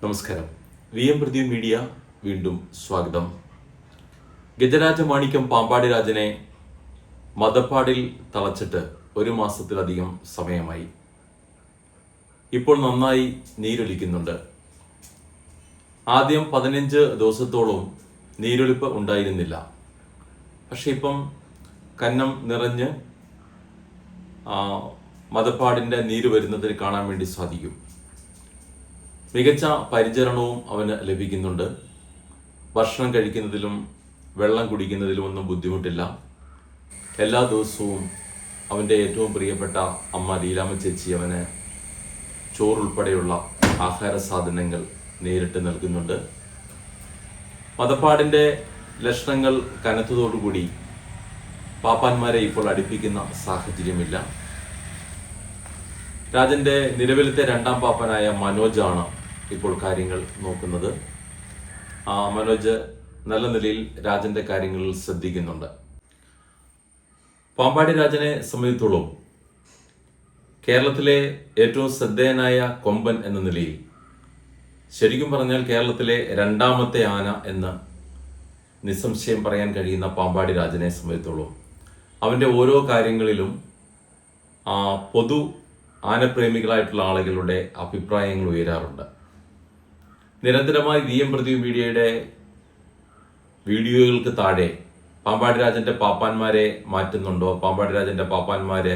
നമസ്കാരം. VM Pradeep media വീണ്ടും സ്വാഗതം. ഗജരാജമാണിക്യം പാമ്പാടി രാജനെ മദപ്പാടിൽ തളച്ചിട്ട് 1 മാസത്തിലധികം സമയമായി. ഇപ്പോൾ നന്നായി നീരൊലിക്കുന്നുണ്ട്. ആദ്യം 15 ദിവസത്തോളം നീരൊലിപ്പ് ഉണ്ടായിരുന്നില്ല. പക്ഷെ ഇപ്പം കന്നം നിറഞ്ഞ് മദപ്പാടിൻ്റെ നീര് വരുന്നതിന് കാണാൻ വേണ്ടി സാധിക്കും. മികച്ച പരിചരണവും അവന് ലഭിക്കുന്നുണ്ട്. ഭക്ഷണം കഴിക്കുന്നതിലും വെള്ളം കുടിക്കുന്നതിലും ഒന്നും ബുദ്ധിമുട്ടില്ല. എല്ലാ ദിവസവും അവൻ്റെ ഏറ്റവും പ്രിയപ്പെട്ട അമ്മ ലീലാമ്മ ചേച്ചി അവന് ചോറുൾപ്പെടെയുള്ള ആഹാര സാധനങ്ങൾ നേരിട്ട് നൽകുന്നുണ്ട്. മദപ്പാടിൻ്റെ ലക്ഷണങ്ങൾ കനത്തതോടുകൂടി പാപ്പാന്മാരെ ഇപ്പോൾ അടുപ്പിക്കുന്ന സാഹചര്യമില്ല. രാജൻ്റെ നിലവിലത്തെ 2ാം പാപ്പനായ മനോജാണ് ഇപ്പോൾ കാര്യങ്ങൾ നോക്കുന്നത്. മനോജ് നല്ല നിലയിൽ രാജൻ്റെ കാര്യങ്ങളിൽ ശ്രദ്ധിക്കുന്നുണ്ട്. പാമ്പാടി രാജനെ സംബന്ധിച്ചിടത്തോളം കേരളത്തിലെ ഏറ്റവും ശ്രദ്ധേയനായ കൊമ്പൻ എന്ന നിലയിൽ, ശരിക്കും പറഞ്ഞാൽ കേരളത്തിലെ 2ാമത്തെ ആന എന്ന് നിസ്സംശയം പറയാൻ കഴിയുന്ന പാമ്പാടി രാജനെ സംബന്ധിച്ചിടത്തോളം അവൻ്റെ ഓരോ കാര്യങ്ങളിലും പൊതു ആനപ്രേമികളായിട്ടുള്ള ആളുകളുടെ അഭിപ്രായങ്ങൾ ഉയരാറുണ്ട്. നിരന്തരമായി VM പ്രദീപ് മീഡിയയുടെ വീഡിയോകൾക്ക് താഴെ പാമ്പാടി രാജൻ്റെ പാപ്പാന്മാരെ മാറ്റുന്നുണ്ടോ, പാമ്പാടി രാജൻ്റെ പാപ്പാന്മാരെ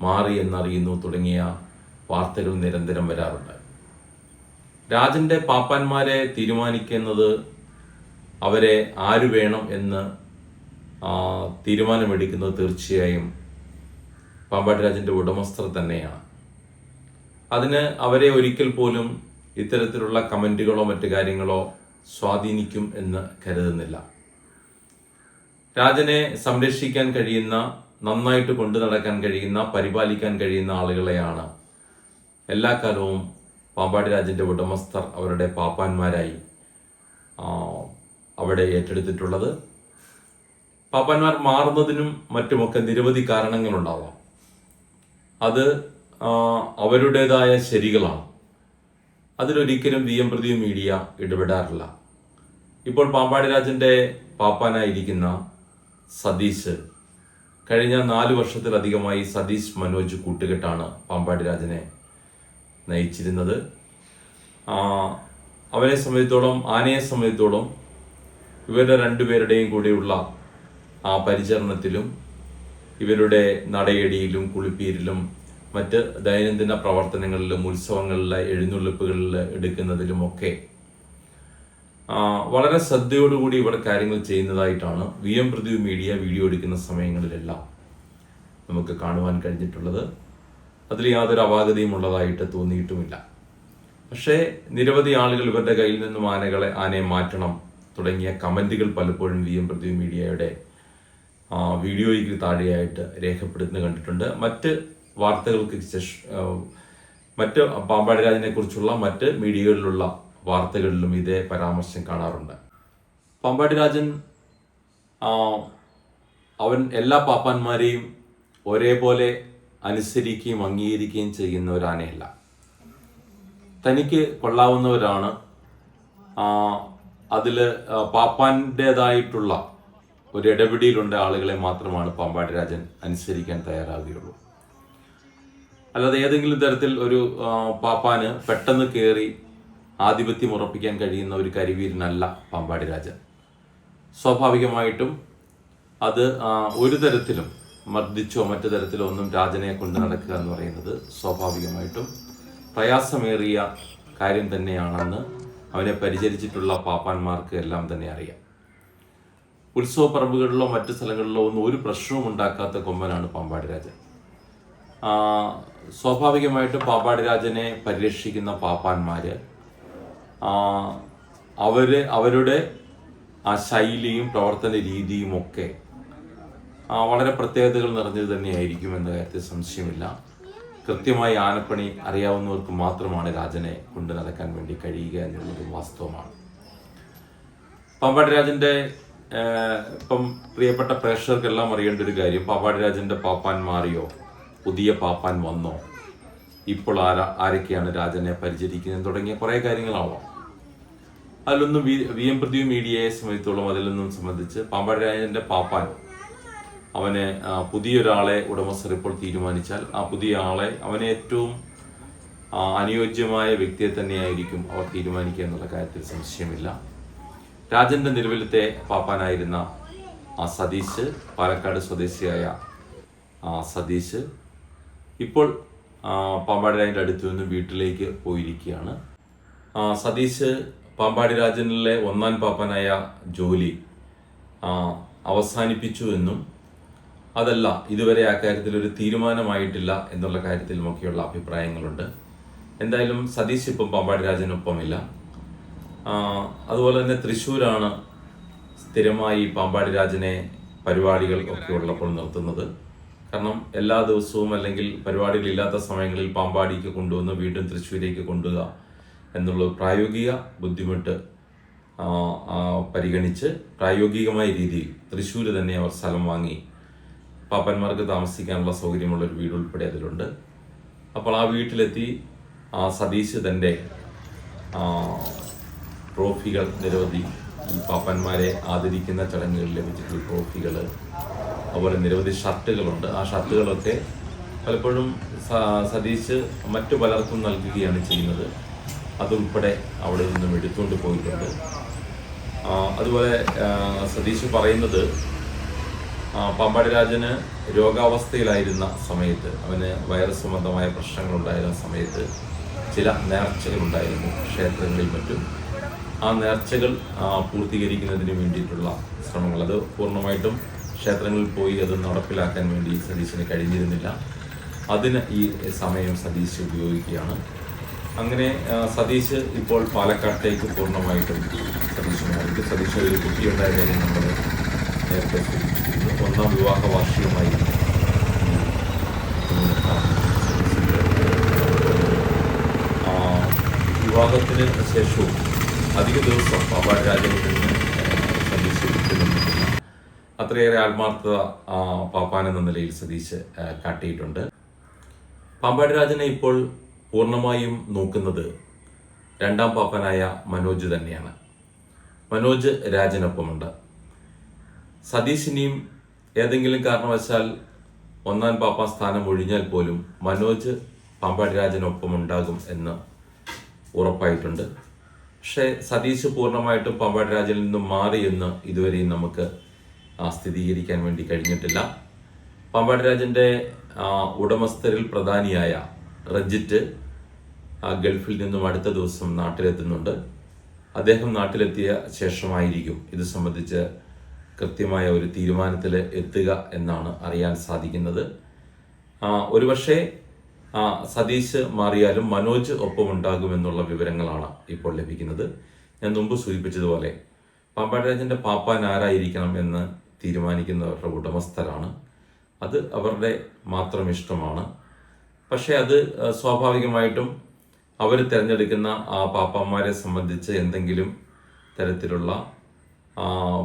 മാറി എന്നറിയുന്നു തുടങ്ങിയ വാർത്തകൾ നിരന്തരം വരാറുണ്ട്. രാജൻ്റെ പാപ്പാന്മാരെ തീരുമാനിക്കുന്നത് അവരെ ആര് വേണം എന്ന് തീരുമാനമെടുക്കുന്നത് തീർച്ചയായും പാമ്പാടി രാജൻ്റെ ഉടമസ്ഥർ തന്നെയാണ്. അതിന് അവരെ ഒരിക്കൽ പോലും ഇത്തരത്തിലുള്ള കമൻറ്റുകളോ മറ്റു കാര്യങ്ങളോ സ്വാധീനിക്കും എന്ന് കരുതുന്നില്ല. രാജനെ സംരക്ഷിക്കാൻ കഴിയുന്ന, നന്നായിട്ട് കൊണ്ടു നടക്കാൻ കഴിയുന്ന, പരിപാലിക്കാൻ കഴിയുന്ന ആളുകളെയാണ് എല്ലാ കാലവും പാമ്പാടി രാജൻ്റെ ഉടമസ്ഥർ അവരുടെ പാപ്പാന്മാരായി അവിടെ ഏറ്റെടുത്തിട്ടുള്ളത്. പാപ്പാന്മാർ മാറുന്നതിനും മറ്റുമൊക്കെ നിരവധി കാരണങ്ങളുണ്ടാവാം. അത് അവരുടേതായ ശരികളാണ്. അതിലൊരിക്കലും VM പ്രദീപ് മീഡിയ ഇടപെടാറില്ല. ഇപ്പോൾ പാമ്പാടി രാജൻ്റെ പാപ്പാനായിരിക്കുന്ന സതീഷ് കഴിഞ്ഞ 4 വർഷത്തിലധികമായി സതീഷ് മനോജ് കൂട്ടുകെട്ടാണ് പാമ്പാടി രാജനെ നയിച്ചിരുന്നത്. അവനെ സംബന്ധിച്ചിടത്തോളം, ആനയെ സംബന്ധിച്ചിടത്തോളം ഇവരുടെ 2 പേരുടെയും കൂടെയുള്ള പരിചരണത്തിലും ഇവരുടെ നടയടിയിലും കുളിപ്പീരിലും മറ്റ് ദൈനംദിന പ്രവർത്തനങ്ങളിലും ഉത്സവങ്ങളിലെ എഴുന്നള്ളിപ്പുകളിൽ എടുക്കുന്നതിലുമൊക്കെ വളരെ ശ്രദ്ധയോടുകൂടി ഇവർ കാര്യങ്ങൾ ചെയ്യുന്നതായിട്ടാണ് VM പ്രദീപ് മീഡിയ വീഡിയോ എടുക്കുന്ന സമയങ്ങളിലെല്ലാം നമുക്ക് കാണുവാൻ കഴിഞ്ഞിട്ടുള്ളത്. അതിൽ യാതൊരു അപാകതയും ഉള്ളതായിട്ട് തോന്നിയിട്ടുമില്ല. പക്ഷേ നിരവധി ആളുകൾ ഇവരുടെ കയ്യിൽ നിന്നും ആനയെ മാറ്റണം തുടങ്ങിയ കമൻറ്റുകൾ പലപ്പോഴും VM പ്രദീപ് മീഡിയയുടെ വീഡിയോയ്ക്ക് താഴെയായിട്ട് രേഖപ്പെടുത്തുന്നത് കണ്ടിട്ടുണ്ട്. മറ്റ് വാർത്തകൾക്ക് മറ്റ് പാമ്പാടി രാജനെ കുറിച്ചുള്ള മറ്റ് മീഡിയകളിലുള്ള വാർത്തകളിലും ഇതേ പരാമർശം കാണാറുണ്ട്. പാമ്പാടി രാജൻ അവൻ എല്ലാ പാപ്പാന്മാരെയും ഒരേപോലെ അനുസരിക്കുകയും അംഗീകരിക്കുകയും ചെയ്യുന്ന ഒരു ആനയല്ല. തനിക്ക് കൊള്ളാവുന്നവരാണ്, അതിൽ പാപ്പാൻ്റേതായിട്ടുള്ള ഒരു ഇടപെടിയിലുള്ള ആളുകളെ മാത്രമാണ് പാമ്പാടി രാജൻ അനുസരിക്കാൻ തയ്യാറാകുകയുള്ളൂ. അല്ലാതെ ഏതെങ്കിലും തരത്തിൽ ഒരു പാപ്പാന് പെട്ടെന്ന് കയറി ആധിപത്യം ഉറപ്പിക്കാൻ കഴിയുന്ന ഒരു കരിവീരനല്ല പാമ്പാടി രാജൻ. സ്വാഭാവികമായിട്ടും അത് ഒരു തരത്തിലും മർദ്ദിച്ചോ മറ്റു തരത്തിലോ ഒന്നും രാജനെ കൊണ്ട് നടക്കുക എന്ന് പറയുന്നത് സ്വാഭാവികമായിട്ടും പ്രയാസമേറിയ കാര്യം തന്നെയാണെന്ന് അവനെ പരിചരിച്ചിട്ടുള്ള പാപ്പാന്മാർക്ക് എല്ലാം തന്നെ അറിയാം. ഉത്സവ പറമ്പുകളിലോ മറ്റു സ്ഥലങ്ങളിലോ ഒന്നും ഒരു പ്രശ്നവും ഉണ്ടാക്കാത്ത കൊമ്പനാണ് പാമ്പാടി രാജൻ. സ്വാഭാവികമായിട്ടും പാമ്പാടി രാജനെ പരിരക്ഷിക്കുന്ന പാപ്പാന്മാര് അവരുടെ ശൈലിയും പ്രവർത്തന രീതിയും ഒക്കെ വളരെ പ്രത്യേകതകൾ നിറഞ്ഞത് തന്നെയായിരിക്കും എന്ന കാര്യത്തിൽ സംശയമില്ല. കൃത്യമായി ആനപ്പണി അറിയാവുന്നവർക്ക് മാത്രമാണ് രാജനെ കൊണ്ടു നടക്കാൻ വേണ്ടി കഴിയുക എന്നുള്ളത് വാസ്തവമാണ്. പാമ്പാടി രാജൻ്റെ ഇപ്പം പ്രിയപ്പെട്ട പ്രേക്ഷകർക്കെല്ലാം അറിയേണ്ട ഒരു കാര്യം, പാമ്പാടി രാജൻ്റെ പാപ്പാൻ മാറിയോ, പുതിയ പാപ്പാൻ വന്നോ, ഇപ്പോൾ ആരൊക്കെയാണ് രാജനെ പരിചരിക്കുന്നത് തുടങ്ങിയ കുറേ കാര്യങ്ങളാവാം. അതിലൊന്നും വി എം പൃഥ്വി മീഡിയയെ സംബന്ധിച്ചോളം അതിലൊന്നും സംബന്ധിച്ച് പാമ്പാടി രാജന്റെ പാപ്പാൻ അവന് പുതിയൊരാളെ ഉടമസ്ഥർ ഇപ്പോൾ തീരുമാനിച്ചാൽ ആ പുതിയ ആളെ അവന് ഏറ്റവും അനുയോജ്യമായ വ്യക്തിയെ തന്നെയായിരിക്കും അവർ തീരുമാനിക്കുക എന്നുള്ള കാര്യത്തിൽ സംശയമില്ല. രാജന്റെ നിലവിലത്തെ പാപ്പാനായിരുന്ന സതീഷ്, പാലക്കാട് സ്വദേശിയായ സതീഷ് ഇപ്പോൾ പാമ്പാടി രാജന്റെ അടുത്തു നിന്ന് വീട്ടിലേക്ക് പോയിരിക്കുകയാണ്. സതീഷ് പാമ്പാടി രാജനിലെ ഒന്നാം പാപ്പനായ ജോലി അവസാനിപ്പിച്ചു എന്നും അതല്ല ഇതുവരെ ആ കാര്യത്തിൽ ഒരു തീരുമാനമായിട്ടില്ല എന്നുള്ള കാര്യത്തിലുമൊക്കെയുള്ള അഭിപ്രായങ്ങളുണ്ട്. എന്തായാലും സതീഷ് ഇപ്പം പാമ്പാടി രാജനൊപ്പമില്ല. അതുപോലെ തന്നെ തൃശ്ശൂരാണ് സ്ഥിരമായി പാമ്പാടി രാജനെ പരിപാടികൾ ഒക്കെ ഉള്ളപ്പോൾ നിർത്തുന്നത്. കാരണം എല്ലാ ദിവസവും അല്ലെങ്കിൽ പരിപാടികളില്ലാത്ത സമയങ്ങളിൽ പാമ്പാടിക്ക് കൊണ്ടുവന്ന് വീണ്ടും തൃശ്ശൂരേക്ക് കൊണ്ടുവരിക എന്നുള്ള പ്രായോഗിക ബുദ്ധിമുട്ട് പരിഗണിച്ച് പ്രായോഗികമായ രീതിയിൽ തൃശ്ശൂർ തന്നെ അവർ സ്ഥലം വാങ്ങി പാപ്പന്മാർക്ക് താമസിക്കാനുള്ള സൗകര്യമുള്ള ഒരു വീട് ഉൾപ്പെടെ അതിലുണ്ട്. അപ്പോൾ ആ വീട്ടിലെത്തി സതീഷ് തൻ്റെ ട്രോഫികൾ നിരവധി ഈ പാപ്പന്മാരെ ആദരിക്കുന്ന ചടങ്ങുകളിൽ ലഭിച്ചിട്ടുള്ള ട്രോഫികൾ, അതുപോലെ നിരവധി ഷർട്ടുകളുണ്ട്. ആ ഷർട്ടുകളൊക്കെ പലപ്പോഴും സതീഷ് മറ്റു പലർക്കും നൽകുകയാണ് ചെയ്യുന്നത്. അതുൾപ്പെടെ അവിടെ നിന്നും എടുത്തുകൊണ്ട് പോയിട്ടുണ്ട്. അതുപോലെ സതീഷ് പറയുന്നത് പാമ്പാടി രാജന് രോഗാവസ്ഥയിലായിരുന്ന സമയത്ത്, അവന് വൈറസ് സംബന്ധമായ പ്രശ്നങ്ങളുണ്ടായിരുന്ന സമയത്ത് ചില നേർച്ചകളുണ്ടായിരുന്നു ക്ഷേത്രങ്ങളിൽ മറ്റും. ആ നേർച്ചകൾ പൂർത്തീകരിക്കുന്നതിന് വേണ്ടിയിട്ടുള്ള ശ്രമങ്ങൾ, അത് പൂർണ്ണമായിട്ടും ക്ഷേത്രങ്ങളിൽ പോയി അത് നടപ്പിലാക്കാൻ വേണ്ടി സതീശിന് കഴിഞ്ഞിരുന്നില്ല. അതിന് ഈ സമയം സതീശ് ഉപയോഗിക്കുകയാണ്. അങ്ങനെ സതീശ് ഇപ്പോൾ പാലക്കാട്ടേക്ക് പൂർണ്ണമായിട്ടും സതീശ് ഒരു കുട്ടിയുണ്ടായ കാര്യം നമ്മൾ നേരത്തെ സൂചിപ്പിച്ചിരുന്നു. ഒന്നാം വിവാഹ വാർഷികമായിരുന്നു. വിവാഹത്തിന് ശേഷവും അധിക ദിവസം പാമ്പാടി രാജനിൽ നിന്ന് സതീശ് വിട്ടുനിന്നിട്ടില്ല. അത്രയേറെ ആത്മാർത്ഥത പാപ്പാൻ എന്ന നിലയിൽ സതീശ് കാട്ടിയിട്ടുണ്ട്. പാമ്പാടി രാജനെ ഇപ്പോൾ പൂർണ്ണമായും നോക്കുന്നത് രണ്ടാം പാപ്പനായ മനോജ് തന്നെയാണ്. മനോജ് രാജനൊപ്പമുണ്ട്. സതീശിനെയും ഏതെങ്കിലും കാരണവശാൽ ഒന്നാം പാപ്പ സ്ഥാനം ഒഴിഞ്ഞാൽ പോലും മനോജ് പാമ്പാടി രാജനൊപ്പം ഉണ്ടാകും എന്ന് ഉറപ്പായിട്ടുണ്ട്. പക്ഷേ സതീശ് പൂർണ്ണമായിട്ടും പാമ്പാടി രാജനിൽ നിന്നും മാറി എന്ന് ഇതുവരെയും നമുക്ക് സ്ഥിരീകരിക്കാൻ വേണ്ടി കഴിഞ്ഞിട്ടില്ല. പാമ്പാടി രാജന്റെ ഉടമസ്ഥരിൽ പ്രധാനിയായ റജിറ്റ് ഗൾഫിൽ നിന്നും അടുത്ത ദിവസം നാട്ടിലെത്തുന്നുണ്ട്. അദ്ദേഹം നാട്ടിലെത്തിയ ശേഷമായിരിക്കും ഇത് സംബന്ധിച്ച് കൃത്യമായ ഒരു തീരുമാനത്തിൽ എത്തുക എന്നാണ് അറിയാൻ സാധിക്കുന്നത്. ഒരുപക്ഷെ സതീശ് മാറിയാലും മനോജ് ഒപ്പമുണ്ടാകുമെന്നുള്ള വിവരങ്ങളാണ് ഇപ്പോൾ ലഭിക്കുന്നത്. ഞാൻ മുമ്പ് സൂചിപ്പിച്ചതുപോലെ പാമ്പാടി രാജന്റെ പാപ്പാൻ ആരായിരിക്കണം എന്ന് തീരുമാനിക്കുന്നവരുടെ ഉടമസ്ഥരാണ്. അത് അവരുടെ മാത്രം ഇഷ്ടമാണ്. പക്ഷേ അത് സ്വാഭാവികമായിട്ടും അവർ തിരഞ്ഞെടുക്കുന്ന ആ പാപ്പാന്മാരെ സംബന്ധിച്ച് എന്തെങ്കിലും തരത്തിലുള്ള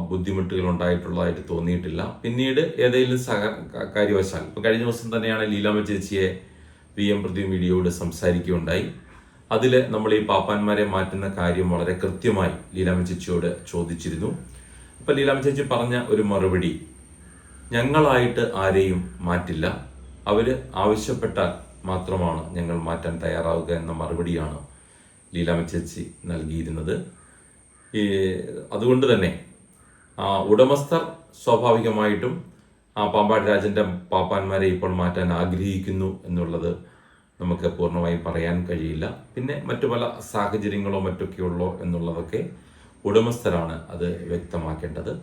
ബുദ്ധിമുട്ടുകൾ ഉണ്ടായിട്ടുള്ളതായിട്ട് തോന്നിയിട്ടില്ല. പിന്നീട് ഏതെങ്കിലും കാര്യവശാൽ, ഇപ്പോൾ കഴിഞ്ഞ ദിവസം തന്നെയാണ് ലീലാമ്മ ചേച്ചിയെ വി എം പൃഥ്വി മീഡിയയോട് സംസാരിക്കുകയുണ്ടായി. അതിൽ നമ്മൾ ഈ പാപ്പാന്മാരെ മാറ്റുന്ന കാര്യം വളരെ കൃത്യമായി ലീലാമ്മ ചേച്ചിയോട് ചോദിച്ചിരുന്നു. അപ്പോൾ ലീലാമ്മ ചേച്ചി പറഞ്ഞ ഒരു മറുപടി, ഞങ്ങളായിട്ട് ആരെയും മാറ്റില്ല, അവർ ആവശ്യപ്പെട്ടാൽ മാത്രമാണ് ഞങ്ങൾ മാറ്റാൻ തയ്യാറാവുക എന്ന മറുപടിയാണ് ലീലാമ്മ ചേച്ചി നൽകിയിരുന്നത്. അതുകൊണ്ട് തന്നെ ഉടമസ്ഥർ സ്വാഭാവികമായിട്ടും പാമ്പാടി രാജന്റെ പാപ്പാന്മാരെ ഇപ്പോൾ മാറ്റാൻ ആഗ്രഹിക്കുന്നു എന്നുള്ളത് നമുക്ക് പൂർണ്ണമായും പറയാൻ കഴിയില്ല. പിന്നെ മറ്റു പല സാഹചര്യങ്ങളോ മറ്റൊക്കെയുള്ളോ എന്നുള്ളതൊക്കെ ഉടമസ്ഥരാണ് അത് വ്യക്തമാക്കേണ്ടത്.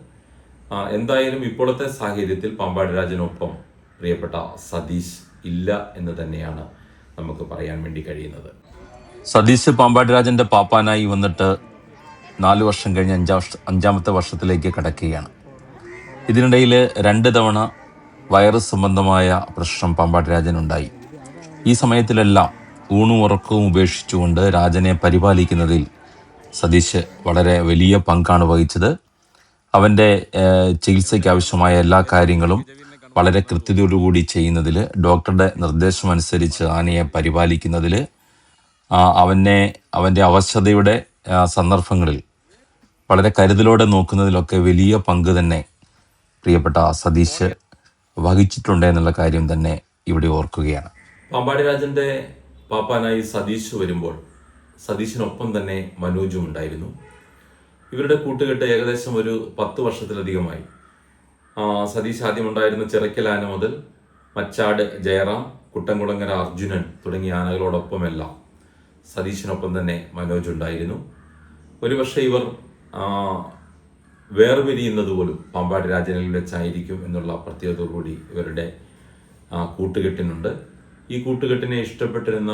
എന്തായാലും ഇപ്പോഴത്തെ സാഹചര്യത്തിൽ പാമ്പാടി രാജനൊപ്പം പ്രിയപ്പെട്ട സതീഷ് ഇല്ല എന്ന് തന്നെയാണ് നമുക്ക് പറയാൻ വേണ്ടി കഴിയുന്നത്. സതീഷ് പാമ്പാടി രാജന്റെ പാപ്പാനായി വന്നിട്ട് 4 വർഷം കഴിഞ്ഞ് അഞ്ചാമത്തെ വർഷത്തിലേക്ക് കടക്കുകയാണ്. ഇതിനിടയിൽ 2 തവണ വൈറസ് സംബന്ധമായ പ്രശ്നം പാമ്പാടി രാജനുണ്ടായി. ഈ സമയത്തിലെല്ലാം ഊണും ഉറക്കവും ഉപേക്ഷിച്ചുകൊണ്ട് രാജനെ പരിപാലിക്കുന്നതിൽ സതീഷ് വളരെ വലിയ പങ്കാണ് വഹിച്ചത്. അവൻ്റെ ചികിത്സയ്ക്ക് ആവശ്യമായ എല്ലാ കാര്യങ്ങളും വളരെ കൃത്യതയോടുകൂടി ചെയ്യുന്നതിൽ, ഡോക്ടറുടെ നിർദ്ദേശമനുസരിച്ച് ആനയെ പരിപാലിക്കുന്നതിൽ, അവൻ്റെ അവശതയുടെ സന്ദർഭങ്ങളിൽ വളരെ കരുതലോടെ നോക്കുന്നതിലൊക്കെ വലിയ പങ്ക് തന്നെ പ്രിയപ്പെട്ട സതീഷ് വഹിച്ചിട്ടുണ്ട് എന്നുള്ള കാര്യം തന്നെ ഇവിടെ ഓർക്കുകയാണ്. പാമ്പാടി രാജന്റെ പാപ്പാനായി സതീഷ് വരുമ്പോൾ സതീഷിനൊപ്പം തന്നെ മനോജും ഉണ്ടായിരുന്നു. ഇവരുടെ കൂട്ടുകെട്ട് ഏകദേശം ഒരു 10 വർഷത്തിലധികമായി. സതീഷ് ആദ്യമുണ്ടായിരുന്ന ചിറക്കൽ ആന മുതൽ മച്ചാട് ജയറാം, കുട്ടംകുളങ്ങര അർജുനൻ തുടങ്ങിയ ആനകളോടൊപ്പമെല്ലാം സതീഷിനൊപ്പം തന്നെ മനോജ് ഉണ്ടായിരുന്നു. ഒരുപക്ഷെ ഇവർ വേർപിരിയുന്നത് പോലും പാമ്പാടി രാജനിൽ വെച്ചായിരിക്കും എന്നുള്ള പ്രത്യേകതയോടുകൂടി ഇവരുടെ കൂട്ടുകെട്ടിനുണ്ട്. ഈ കൂട്ടുകെട്ടിനെ ഇഷ്ടപ്പെട്ടിരുന്ന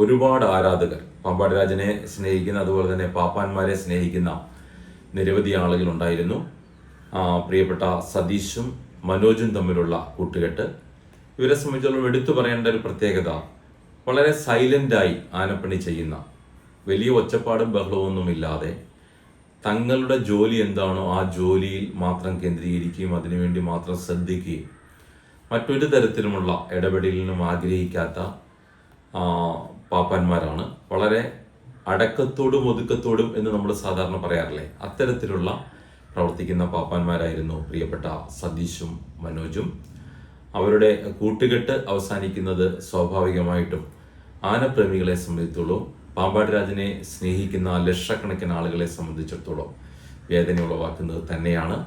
ഒരുപാട് ആരാധകർ, പാമ്പാടി രാജനെ സ്നേഹിക്കുന്ന, അതുപോലെ തന്നെ പാപ്പാന്മാരെ സ്നേഹിക്കുന്ന നിരവധി ആളുകളുണ്ടായിരുന്നു. പ്രിയപ്പെട്ട സതീഷും മനോജും തമ്മിലുള്ള കൂട്ടുകെട്ട് ഇവരെ സംബന്ധിച്ചിടത്തോളം എടുത്തു പറയേണ്ട ഒരു പ്രത്യേകത, വളരെ സൈലൻ്റായി ആനപ്പണി ചെയ്യുന്ന, വലിയ ഒച്ചപ്പാടും ബഹളമൊന്നുമില്ലാതെ തങ്ങളുടെ ജോലി എന്താണോ ആ ജോലിയിൽ മാത്രം കേന്ദ്രീകരിക്കുകയും അതിനുവേണ്ടി മാത്രം ശ്രദ്ധിക്കുകയും മറ്റൊരു തരത്തിലുമുള്ള ഇടപെടലിനും ആഗ്രഹിക്കാത്ത പാപ്പാന്മാരാണ്. വളരെ അടക്കത്തോടും ഒതുക്കത്തോടും എന്ന് നമ്മൾ സാധാരണ പറയാറില്ലേ, അത്തരത്തിലുള്ള പ്രവർത്തിക്കുന്ന പാപ്പാന്മാരായിരുന്നു പ്രിയപ്പെട്ട സതീഷും മനോജും. അവരുടെ കൂട്ടുകെട്ട് അവസാനിക്കുന്നത് സ്വാഭാവികമായിട്ടും ആനപ്രേമികളെ സംബന്ധിച്ചിടത്തോളം, പാമ്പാടി രാജനെ സ്നേഹിക്കുന്ന ലക്ഷക്കണക്കിന് ആളുകളെ സംബന്ധിച്ചിടത്തോളം വേദന ഉളവാക്കുന്നത് തന്നെയാണ്.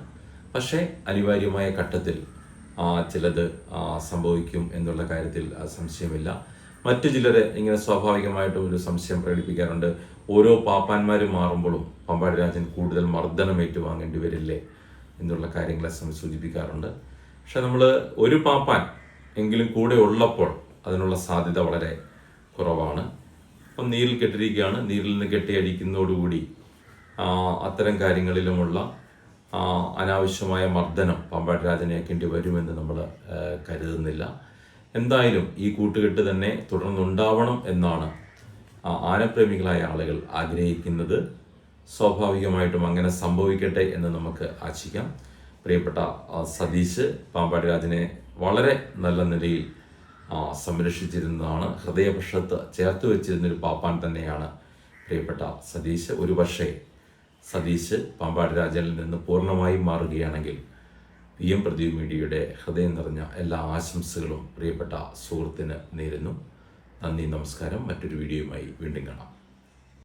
പക്ഷേ അനിവാര്യമായ ഘട്ടത്തിൽ ചിലത് സംഭവിക്കും എന്നുള്ള കാര്യത്തിൽ സംശയമില്ല. മറ്റു ചിലരെ ഇങ്ങനെ സ്വാഭാവികമായിട്ടും ഒരു സംശയം പ്രകടിപ്പിക്കാറുണ്ട്, ഓരോ പാപ്പാന്മാരും മാറുമ്പോഴും പാമ്പാടി രാജൻ കൂടുതൽ മർദ്ദനം ഏറ്റുവാങ്ങേണ്ടി വരില്ലേ എന്നുള്ള കാര്യങ്ങളെ സൂചിപ്പിക്കാറുണ്ട്. പക്ഷെ നമ്മൾ ഒരു പാപ്പാൻ എങ്കിലും കൂടെ ഉള്ളപ്പോൾ അതിനുള്ള സാധ്യത വളരെ കുറവാണ്. അപ്പം നീരിൽ കെട്ടിരിക്കുകയാണ്, നീരിൽ നിന്ന് കെട്ടിയടിക്കുന്നതോടുകൂടി അത്തരം കാര്യങ്ങളിലുമുള്ള അനാവശ്യമായ മർദ്ദനം പാമ്പാടി രാജനേക്കേണ്ടി വരുമെന്ന് നമ്മൾ കരുതുന്നില്ല. എന്തായാലും ഈ കൂട്ടുകെട്ട് തന്നെ തുടർന്നുണ്ടാവണം എന്നാണ് ആനപ്രേമികളായ ആളുകൾ ആഗ്രഹിക്കുന്നത്. സ്വാഭാവികമായിട്ടും അങ്ങനെ സംഭവിക്കട്ടെ എന്ന് നമുക്ക് ആശിക്കാം. പ്രിയപ്പെട്ട സതീഷ് പാമ്പാടി രാജനെ വളരെ നല്ല നിലയിൽ സംരക്ഷിച്ചിരുന്നതാണ്. ഹൃദയപക്ഷത്ത് ചേർത്ത് വെച്ചിരുന്നൊരു പാപ്പാൻ തന്നെയാണ് പ്രിയപ്പെട്ട സതീഷ്. ഒരുപക്ഷെ സതീഷ് പാമ്പാടി രാജനിൽ നിന്ന് പൂർണ്ണമായും മാറുകയാണെങ്കിൽ PM പ്രദീപ് മീഡിയയുടെ ഹൃദയം നിറഞ്ഞ എല്ലാ ആശംസകളും പ്രിയപ്പെട്ട സുഹൃത്തിന് നേരുന്നു. നന്ദി, നമസ്കാരം. മറ്റൊരു വീഡിയോയുമായി വീണ്ടും കാണാം.